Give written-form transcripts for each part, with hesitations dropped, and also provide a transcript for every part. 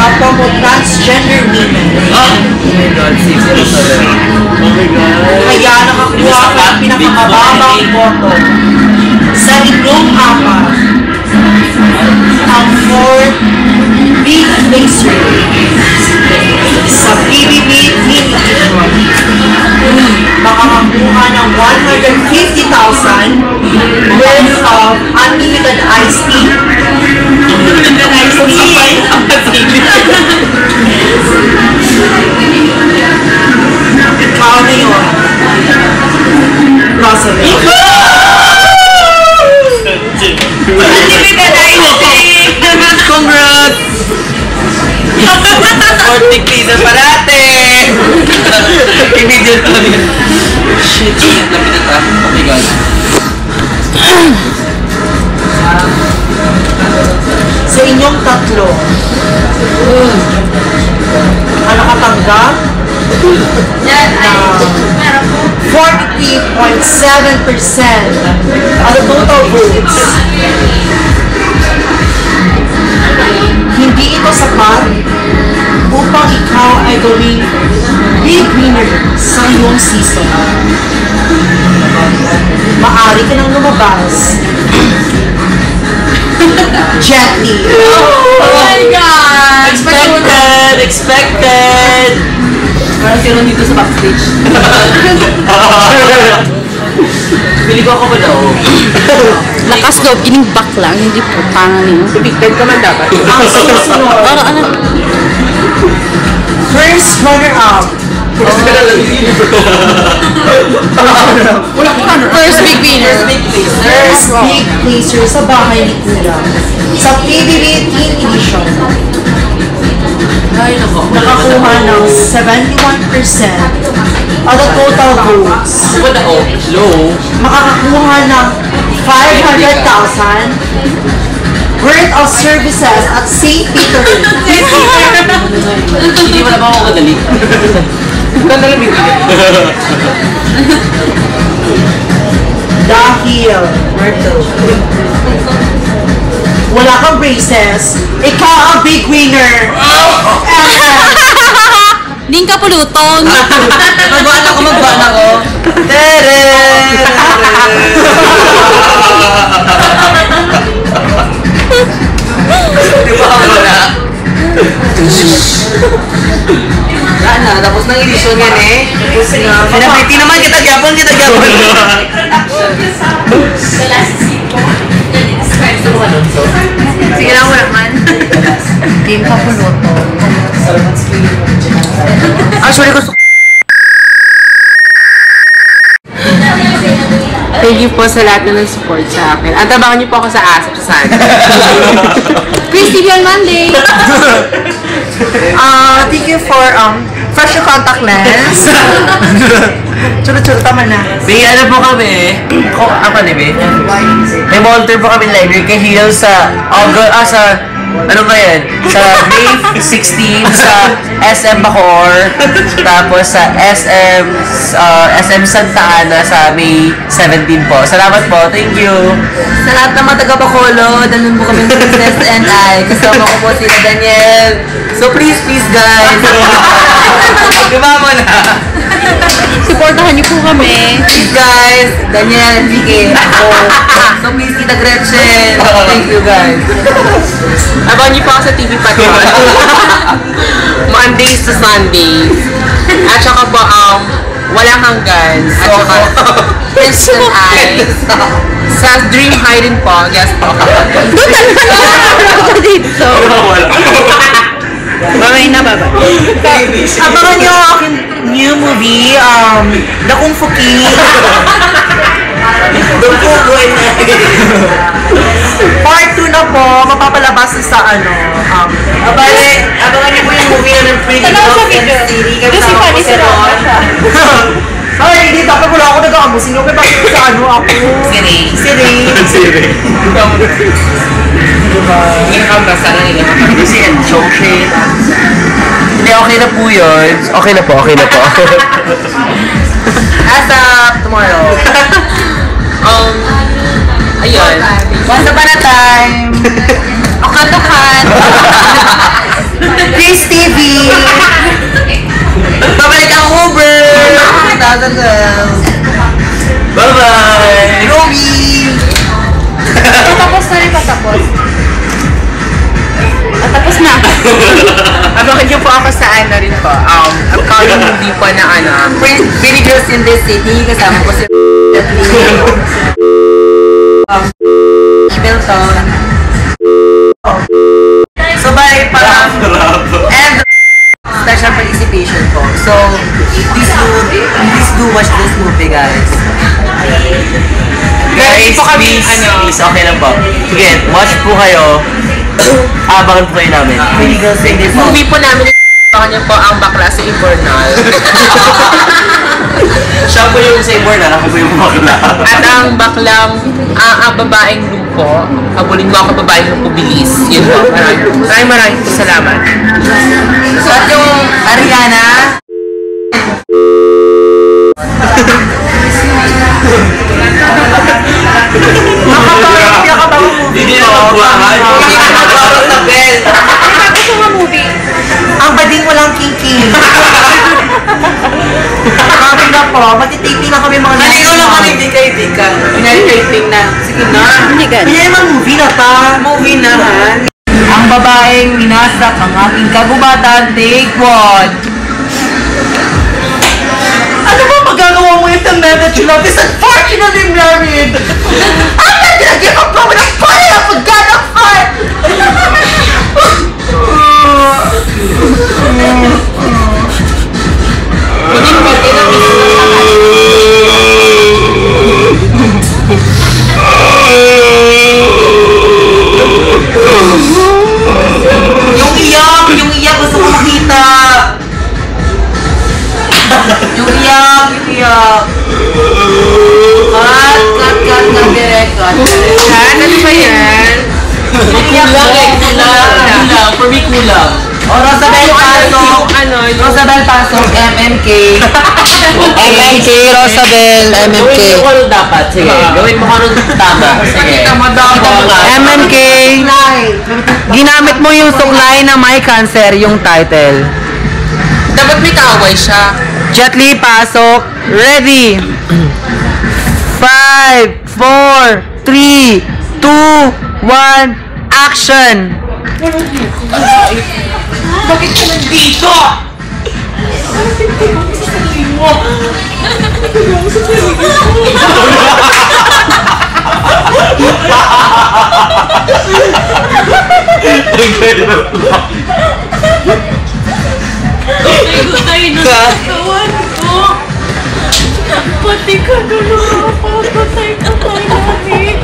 kapwa mo transgender women. Oh my God, 607. Oh my God. Kaya nakakuha ka ng pinakamababang boto sa inyong apat ang 4 big laser sa PBB Teen Edition. Makakakuha ng 150,000 worth of unlimited iced tea. Unlimited iced tea! Ikaw na yun. Roosevelt. Unlimited iced tea! Congrats! 40 pizza parate! I-video namin. Shit, lapit na ta. Oh my God. Sa inyong tatlo, ang nakatanggap na 43.7% of the total votes. Hindi ito sapat upang ikaw ay gawing big winner sa iyong season. Maaari ka nang lumabas. Jet Li. Oh my God! Expected! Parang sino dito sa backstage? Pili ko ako ba daw? Lakas loob, ining back lang, hindi po tangan niyo. Bigtad ka man dapat. Ang susunod, Ano? first runner-up. First big winner. First big placer sa bahay ni Kuya sa PBB Teen Edition. Ay, nako. Nakakuha ng 71% of the total votes. Ano ba daw? Low? Makakakuha ng 500,000 worth of services at St. Peter. Hindi mo naman ako kadali. Ganda lang yung Dahil wala kang braces, ikaw ang big winner. Ding ka pulutong. Magbuan ako. Tere! Di ba ako na? Wala na, tapos ng edisyon yan eh. Pinapiti naman, kita gyapon. Sige lang mo naman. Ding ka pulutong. Actually, gusto Thank you po sa lahat na nag-support sa akin. At abangan niyo po ako sa ASAP sa Sunday. Christy on Monday. Thank you for fresh contact lens. Churo-churo, tama na. May ano po kami, ako ni Be? May volunteer po kami library kay Hill sa August, ano ba yan? Sa May 16 sa SM Bacoor, tapos sa SM Santa Ana sa May 17 po. Salamat po, thank you. Sa lahat ng mga taga-Bacolod, nandun po kami sa SNI. Kasama ko po sila Daniel. So please guys, diba mo na? Supportahan niyo po kami. Please guys, Daniel and Vicky. So please, Tita Gretchen. Thank you guys. Abangan niyo po ako sa TV Patrol. Mondays to Sundays. At saka po, Wala Hanggan. At saka, Instant Eyes. Sa Dream High din po. Yes po. Dito. Babay na, babay. Abangan niyo ang aking new movie, The Kung Fu King. Doon po buhay na. Part 2 na po, mapapalabas sa Abangan niyo po yung movie na ng Pretty Girls and City. Kasama ko si Ron. Ay, hindi, dapat wala ako nag-aamusin. Okay, bakit sa ako? Si Ray. Income na sana nila makakabisi and joke shit. Hindi, okay na po yun. Okay na po. As of tomorrow. Ayun. Once upon a time. Okan-okan. Chris TV! Pabalik ang Uber! 2012! Bye-bye! Romy! Patapos na rin, patapos. Patapos na. Abangan niyo po ako sa ano rin po. Upcoming movie po na Pretty Girls in the City. Kasama ko si Milton. So bye para and special participation po. So please do watch this movie, guys. Guys, po kami, please, okay lang po. Sige, watch po kayo. Abangan po kayo namin. Pretty Girls in this Movie po namin. Abangan niyo po ang bakla sa Infernal. Siya po yung sa Immortal, ako po yung bakla. At ang baklang ang babaeng lumpo. Habulin mo ako babaeng lumpo bilis. Yun po. Maraming salamat. So, at yung Ariana, hindi na magbuhaan. Hindi na magbuhaan sa bell. Gusto nga movie. Ang bading walang king-king. Kami na po, matitiping na kami mga Halino lang kami, di kayo di ka. Pinalitiping na. Sige na. Hindi gan. Hindi naman movie na ta. Movie naman. Ang babaeng minasak ang aking kagubatan, take one. Ano ba magagawa mo yung man that you love is unfortunately married? I'm not gonna give up on a body of a god of fire! Yung iyak, gusto ko makita. Yung iyak. Cut. Ano ba yan? Kulang. For me, kulang. O, Rosabel Pasok. Rosabel Pasok, MMK. MMK, Rosabel, MMK. Gawin mo kung dapat. Sige, gawin mo kung tama. Sige. MMK, ginamit mo yung suklay na may cancer, yung title. Dapat may kaaway siya. Jet Li, pasok. Ready. 5, 4, 3, 2, 1, action! Bakit ka nandito? Pati ka dulo ako. Patay ka pa namin.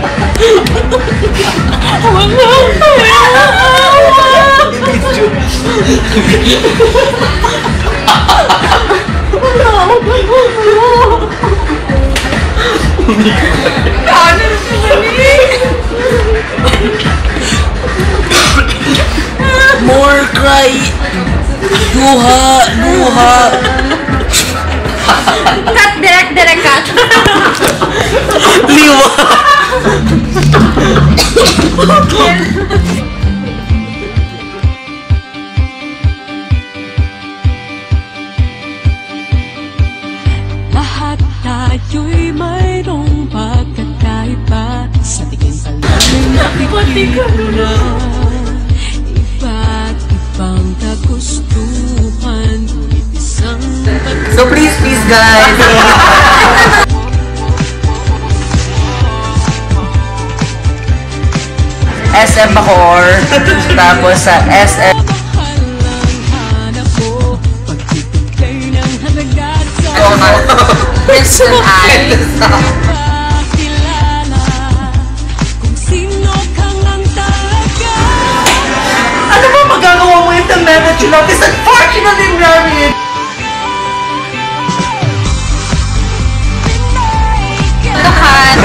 More cry. Luha. Cut, direct cut. Liwa. Lahat tayo'y mayroong pagkakaiba. Sa tingin pa lang ay nakikita na iba't ibang kagustuhan. Ngunit isang So please guys. SM Bacoor. Tapos sa SM pagmamahalang hanap ko. Pagtitiklay ng halaga sa Person I. pakilala. Kung sino kang ang talaga. Ano ba magagawa mo yung man that you love is unfortunately married? Tukan.